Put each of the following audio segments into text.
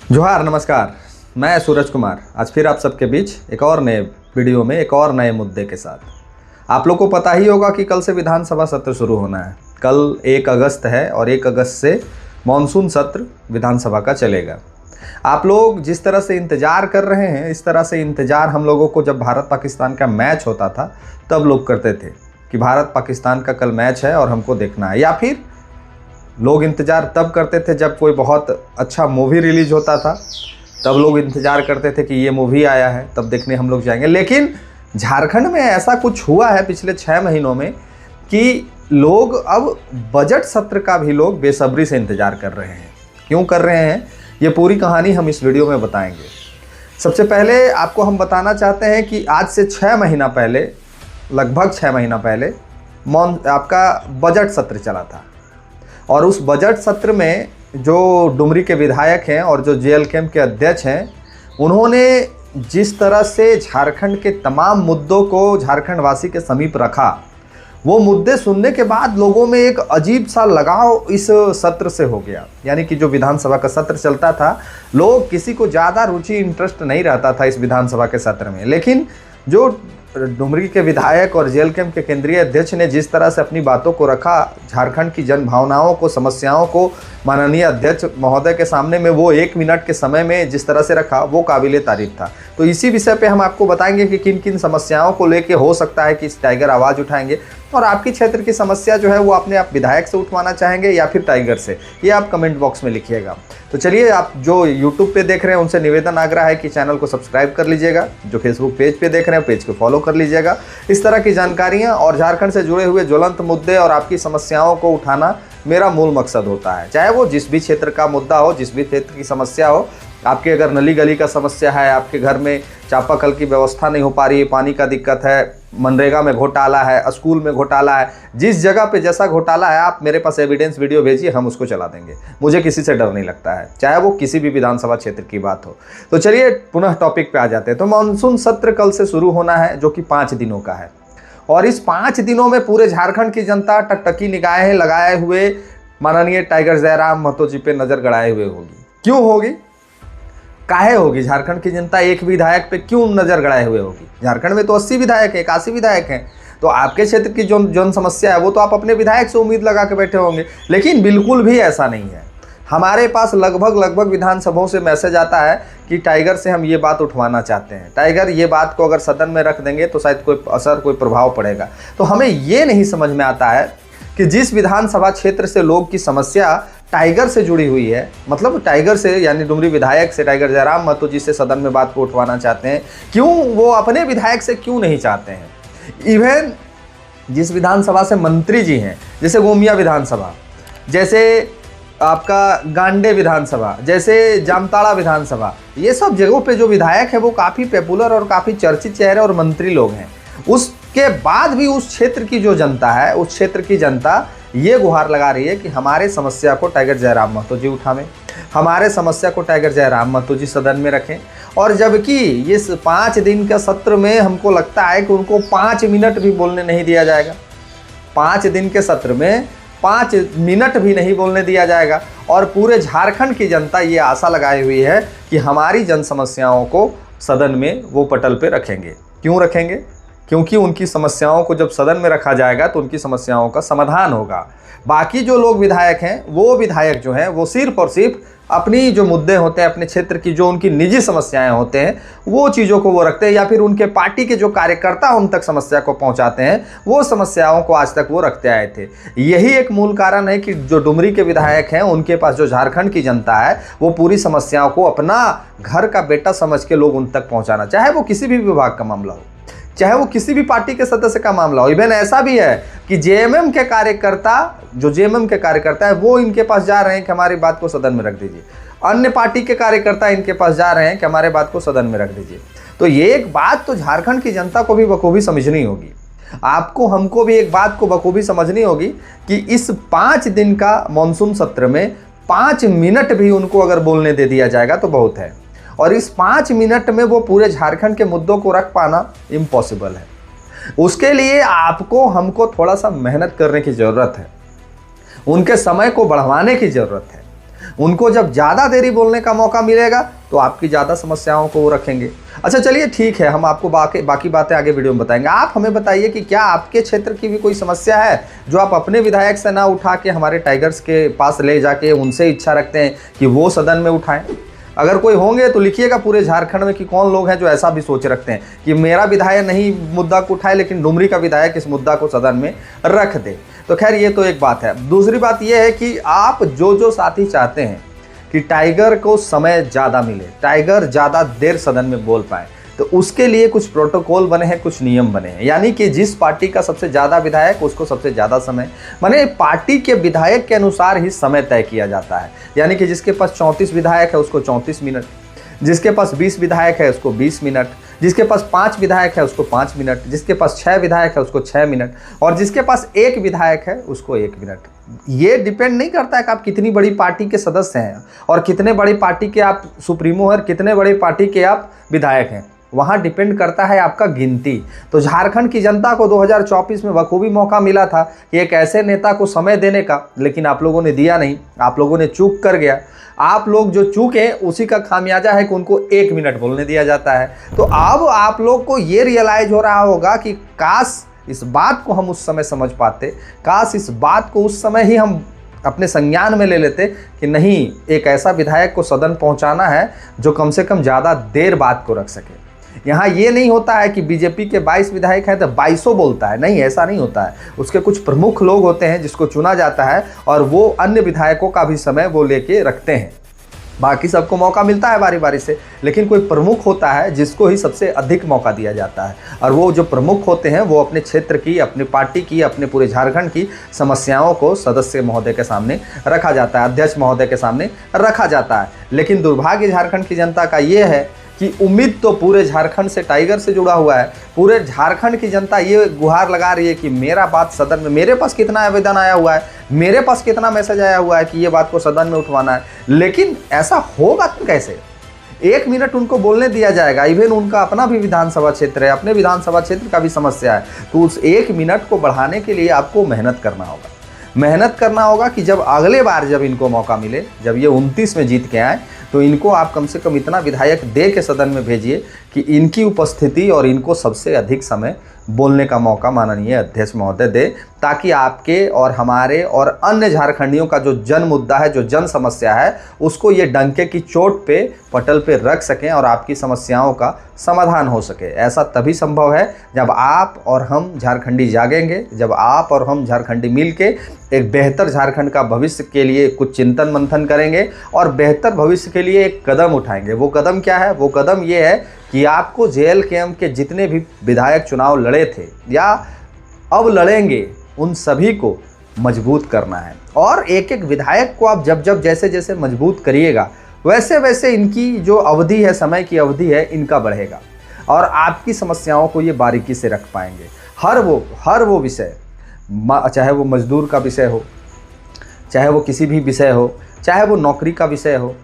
जोहार, नमस्कार। मैं सूरज कुमार आज फिर आप सबके बीच एक और नए वीडियो में एक और नए मुद्दे के साथ। आप लोग को पता ही होगा कि कल से विधानसभा सत्र शुरू होना है। कल 1 अगस्त है और 1 अगस्त से मॉनसून सत्र विधानसभा का चलेगा। आप लोग जिस तरह से इंतज़ार कर रहे हैं, इस तरह से इंतज़ार हम लोगों को जब भारत पाकिस्तान का मैच होता था तब लोग करते थे कि भारत पाकिस्तान का कल मैच है और हमको देखना है। या फिर लोग इंतज़ार तब करते थे जब कोई बहुत अच्छा मूवी रिलीज होता था, तब लोग इंतज़ार करते थे कि ये मूवी आया है, तब देखने हम लोग जाएंगे। लेकिन झारखंड में ऐसा कुछ हुआ है पिछले 6 महीनों में कि लोग अब बजट सत्र का भी लोग बेसब्री से इंतज़ार कर रहे हैं। क्यों कर रहे हैं, ये पूरी कहानी हम इस वीडियो में बताएंगे। सबसे पहले आपको हम बताना चाहते हैं कि आज से 6 महीना पहले, लगभग 6 महीना पहले आपका बजट सत्र चला था। और उस बजट सत्र में जो डुमरी के विधायक हैं और जो जेएल कैंप के अध्यक्ष हैं, उन्होंने जिस तरह से झारखंड के तमाम मुद्दों को झारखंड वासी के समीप रखा, वो मुद्दे सुनने के बाद लोगों में एक अजीब सा लगाव इस सत्र से हो गया। यानी कि जो विधानसभा का सत्र चलता था, लोग किसी को ज़्यादा रुचि इंटरेस्ट नहीं रहता था इस विधानसभा के सत्र में। लेकिन जो डुमरी के विधायक और जेएल कैंप के केंद्रीय अध्यक्ष ने जिस तरह से अपनी बातों को रखा, झारखंड की जन भावनाओं को, समस्याओं को माननीय अध्यक्ष महोदय के सामने में वो 1 मिनट के समय में जिस तरह से रखा, वो काबिले तारीफ था। तो इसी विषय पे हम आपको बताएंगे कि किन किन समस्याओं को लेके हो सकता है कि टाइगर आवाज़ उठाएंगे, और आपकी क्षेत्र की समस्या जो है वो अपने आप विधायक से उठवाना चाहेंगे या फिर टाइगर से, ये आप कमेंट बॉक्स में लिखिएगा। तो चलिए, आप जो यूट्यूब पे देख रहे हैं उनसे निवेदन आग्रह है कि चैनल को सब्सक्राइब कर लीजिएगा। जो फेसबुक पेज पे देख रहे हैं पेज को फॉलो कर लीजिएगा। इस तरह की जानकारियां और झारखंड से जुड़े हुए ज्वलंत मुद्दे और आपकी समस्याओं को उठाना मेरा मूल मकसद होता है। चाहे वो जिस भी क्षेत्र का मुद्दा हो, जिस भी क्षेत्र की समस्या हो। आपके अगर नली गली का समस्या है, आपके घर में चापाकल की व्यवस्था नहीं हो पा रही है, पानी का दिक्कत है, मनरेगा में घोटाला है, स्कूल में घोटाला है, जिस जगह पे जैसा घोटाला है, आप मेरे पास एविडेंस वीडियो भेजिए, हम उसको चला देंगे। मुझे किसी से डर नहीं लगता है, चाहे वो किसी भी विधानसभा क्षेत्र की बात हो। तो चलिए पुनः टॉपिक पे आ जाते हैं। तो मानसून सत्र कल से शुरू होना है, जो कि 5 दिनों का है। और इस 5 दिनों में पूरे झारखंड की जनता टकटकी निगाहें लगाए हुए माननीय टाइगर जयराम महतो जी पे नजर गड़ाए हुए होगी। क्यों होगी, काहे होगी? झारखंड की जनता एक विधायक पे क्यों नजर गड़ाए हुए होगी? झारखंड में तो 80 विधायक है, 81 विधायक हैं। तो आपके क्षेत्र की जो जन समस्या है वो तो आप अपने विधायक से उम्मीद लगा के बैठे होंगे। लेकिन बिल्कुल भी ऐसा नहीं है। हमारे पास लगभग विधानसभाओं से मैसेज आता है कि टाइगर से हम ये बात उठवाना चाहते हैं। टाइगर, ये बात को अगर सदन में रख देंगे तो शायद कोई असर, कोई प्रभाव पड़ेगा। तो हमें ये नहीं समझ में आता है कि जिस विधानसभा क्षेत्र से लोग की समस्या टाइगर से जुड़ी हुई है, मतलब टाइगर से यानी डुमरी विधायक से, टाइगर जयराम महतो जी से सदन में बात को उठवाना चाहते हैं, क्यों वो अपने विधायक से क्यों नहीं चाहते हैं? इवन जिस विधानसभा से मंत्री जी हैं, जैसे गोमिया विधानसभा, जैसे आपका गांडे विधानसभा, जैसे जामताड़ा विधानसभा, ये सब जगहों पे जो विधायक है वो काफ़ी पॉपुलर और काफ़ी चर्चित चेहरे और मंत्री लोग हैं। उसके बाद भी उस क्षेत्र की जो जनता है, उस क्षेत्र की जनता ये गुहार लगा रही है कि हमारे समस्या को टाइगर जयराम महतो जी उठावें, हमारे समस्या को टाइगर जयराम महतो जी सदन में रखें। और जबकि इस 5 दिन का सत्र में हमको लगता है कि उनको 5 मिनट भी बोलने नहीं दिया जाएगा। 5 दिन के सत्र में 5 मिनट भी नहीं बोलने दिया जाएगा। और पूरे झारखंड की जनता ये आशा लगाई हुई है कि हमारी जन समस्याओं को सदन में वो पटल पे रखेंगे। क्यों रखेंगे? क्योंकि उनकी समस्याओं को जब सदन में रखा जाएगा तो उनकी समस्याओं का समाधान होगा। बाकी जो लोग विधायक हैं, वो विधायक जो हैं, वो सिर्फ और सिर्फ अपनी जो मुद्दे होते हैं, अपने क्षेत्र की जो उनकी निजी समस्याएं होते हैं, वो चीज़ों को वो रखते हैं, या फिर उनके पार्टी के जो कार्यकर्ता उन तक समस्या को पहुंचाते हैं, वो समस्याओं को आज तक वो रखते आए थे। यही एक मूल कारण है कि जो डुमरी के विधायक हैं, उनके पास जो झारखंड की जनता है, वो पूरी समस्याओं को अपना घर का बेटा समझ के लोग उन तक पहुँचाना, चाहे वो किसी भी विभाग का मामला हो, चाहे वो किसी भी पार्टी के सदस्य का मामला हो। इवन ऐसा भी है कि जेएमएम के कार्यकर्ता, जो जेएमएम के कार्यकर्ता है, वो इनके पास जा रहे हैं कि हमारी बात को सदन में रख दीजिए। अन्य पार्टी के कार्यकर्ता इनके पास जा रहे हैं कि हमारे बात को सदन में रख दीजिए। तो ये एक बात तो झारखंड की जनता को भी बखूबी समझनी होगी। आपको, हमको भी एक बात को बखूबी समझनी होगी कि इस 5 दिन का मानसून सत्र में 5 मिनट भी उनको अगर बोलने दे दिया जाएगा तो बहुत है। और इस 5 मिनट में वो पूरे झारखंड के मुद्दों को रख पाना इम्पॉसिबल है। उसके लिए आपको, हमको थोड़ा सा मेहनत करने की ज़रूरत है, उनके समय को बढ़वाने की ज़रूरत है। उनको जब ज़्यादा देरी बोलने का मौका मिलेगा तो आपकी ज़्यादा समस्याओं को वो रखेंगे। अच्छा चलिए ठीक है, हम आपको बाकी बातें आगे वीडियो में बताएंगे। आप हमें बताइए कि क्या आपके क्षेत्र की भी कोई समस्या है जो आप अपने विधायक से ना उठा के हमारे टाइगर्स के पास ले जाके उनसे इच्छा रखते हैं कि वो सदन में उठाएं? अगर कोई होंगे तो लिखिएगा पूरे झारखंड में कि कौन लोग हैं जो ऐसा भी सोच रखते हैं कि मेरा विधायक नहीं मुद्दा को उठाए लेकिन डुमरी का विधायक इस मुद्दा को सदन में रख दे। तो खैर ये तो एक बात है। दूसरी बात ये है कि आप जो साथी चाहते हैं कि टाइगर को समय ज़्यादा मिले, टाइगर ज़्यादा देर सदन में बोल पाए, तो उसके लिए कुछ प्रोटोकॉल बने हैं, कुछ नियम बने हैं। यानी कि जिस पार्टी का सबसे ज़्यादा विधायक उसको सबसे ज़्यादा समय, माने पार्टी के विधायक के अनुसार ही समय तय किया जाता है। यानी कि जिसके पास 34 विधायक है उसको 34 मिनट, जिसके पास 20 विधायक है उसको 20 मिनट, जिसके पास 5 विधायक है उसको 5 मिनट, जिसके पास 6 विधायक है उसको 6 मिनट, और जिसके पास 1 विधायक है उसको 1 मिनट। ये डिपेंड नहीं करता है कि आप कितनी बड़ी पार्टी के सदस्य हैं और कितने बड़ी पार्टी के आप सुप्रीमो हैं, कितने बड़ी पार्टी के आप विधायक हैं। वहाँ डिपेंड करता है आपका गिनती। तो झारखंड की जनता को 2024 में बखूबी मौका मिला था कि एक ऐसे नेता को समय देने का, लेकिन आप लोगों ने दिया नहीं, आप लोगों ने चूक कर गया। आप लोग जो चूके उसी का खामियाजा है कि उनको 1 मिनट बोलने दिया जाता है। तो अब आप लोग को ये रियलाइज हो रहा होगा कि काश इस बात को हम उस समय समझ पाते, काश इस बात को उस समय ही हम अपने संज्ञान में ले लेते कि नहीं, एक ऐसा विधायक को सदन पहुंचाना है जो कम से कम ज़्यादा देर बात को रख सके। यहाँ ये नहीं होता है कि बीजेपी के 22 विधायक हैं तो 22 बोलता है, नहीं, ऐसा नहीं होता है। उसके कुछ प्रमुख लोग होते हैं जिसको चुना जाता है और वो अन्य विधायकों का भी समय वो लेके रखते हैं। बाकी सबको मौका मिलता है बारी बारी से, लेकिन कोई प्रमुख होता है जिसको ही सबसे अधिक मौका दिया जाता है। और वो जो प्रमुख होते हैं वो अपने क्षेत्र की, अपनी पार्टी की, अपने पूरे झारखंड की समस्याओं को सदस्य महोदय के सामने रखा जाता है, अध्यक्ष महोदय के सामने रखा जाता है। लेकिन दुर्भाग्य झारखंड की जनता का ये है कि उम्मीद तो पूरे झारखंड से, टाइगर से जुड़ा हुआ है। पूरे झारखंड की जनता ये गुहार लगा रही है कि मेरा बात सदन में, मेरे पास कितना आवेदन आया हुआ है, मेरे पास कितना मैसेज आया हुआ है कि ये बात को सदन में उठवाना है। लेकिन ऐसा होगा तो कैसे? 1 मिनट उनको बोलने दिया जाएगा। इवन उनका अपना भी विधानसभा क्षेत्र है, अपने विधानसभा क्षेत्र का भी समस्या है। तो उस 1 मिनट को बढ़ाने के लिए आपको मेहनत करना होगा। मेहनत करना होगा कि जब अगले बार जब इनको मौका मिले, जब ये 29 में जीत के आए, तो इनको आप कम से कम इतना विधायक दे के सदन में भेजिए कि इनकी उपस्थिति और इनको सबसे अधिक समय बोलने का मौका माननीय अध्यक्ष महोदय दे, ताकि आपके और हमारे और अन्य झारखंडियों का जो जन मुद्दा है, जो जन समस्या है, उसको ये डंके की चोट पे, पटल पे रख सकें और आपकी समस्याओं का समाधान हो सके। ऐसा तभी संभव है जब आप और हम झारखंडी जागेंगे, जब आप और हम झारखंडी मिल के एक बेहतर झारखंड का भविष्य के लिए कुछ चिंतन मंथन करेंगे और बेहतर भविष्य के लिए एक कदम उठाएंगे। वो कदम क्या है? वो कदम ये है कि आपको JLKM के जितने भी विधायक चुनाव लड़े थे या अब लड़ेंगे, उन सभी को मजबूत करना है। और एक एक विधायक को आप जब जैसे जैसे मजबूत करिएगा, वैसे वैसे इनकी जो अवधि है, समय की अवधि है, इनका बढ़ेगा और आपकी समस्याओं को ये बारीकी से रख पाएंगे। हर वो विषय, चाहे वो मजदूर का विषय हो, चाहे वो किसी भी विषय हो, चाहे वो नौकरी का विषय हो,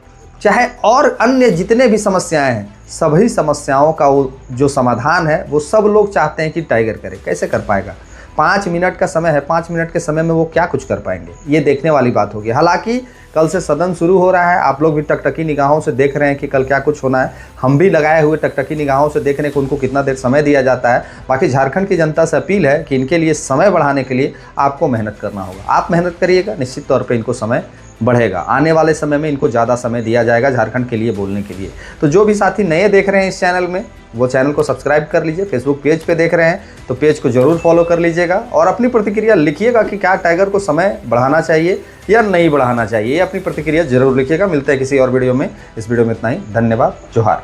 चाहे और अन्य जितने भी समस्याएं हैं, सभी समस्याओं का वो जो समाधान है वो सब लोग चाहते हैं कि टाइगर करे। कैसे कर पाएगा? 5 मिनट का समय है, 5 मिनट के समय में वो क्या कुछ कर पाएंगे, ये देखने वाली बात होगी। हालांकि कल से सदन शुरू हो रहा है, आप लोग भी टकटकी निगाहों से देख रहे हैं कि कल क्या कुछ होना है। हम भी लगाए हुए टकटकी निगाहों से देख रहे हैं कि उनको कितना देर समय दिया जाता है। बाकी झारखंड की जनता से अपील है कि इनके लिए समय बढ़ाने के लिए आपको मेहनत करना होगा। आप मेहनत करिएगा, निश्चित तौर पर इनको समय बढ़ेगा। आने वाले समय में इनको ज़्यादा समय दिया जाएगा झारखंड के लिए बोलने के लिए। तो जो भी साथी नए देख रहे हैं इस चैनल में, वो चैनल को सब्सक्राइब कर लीजिए। फेसबुक पेज पे देख रहे हैं तो पेज को जरूर फॉलो कर लीजिएगा और अपनी प्रतिक्रिया लिखिएगा कि क्या टाइगर को समय बढ़ाना चाहिए या नहीं बढ़ाना चाहिए। ये अपनी प्रतिक्रिया जरूर लिखिएगा। मिलते हैं किसी और वीडियो में। इस वीडियो में इतना ही। धन्यवाद। जोहार।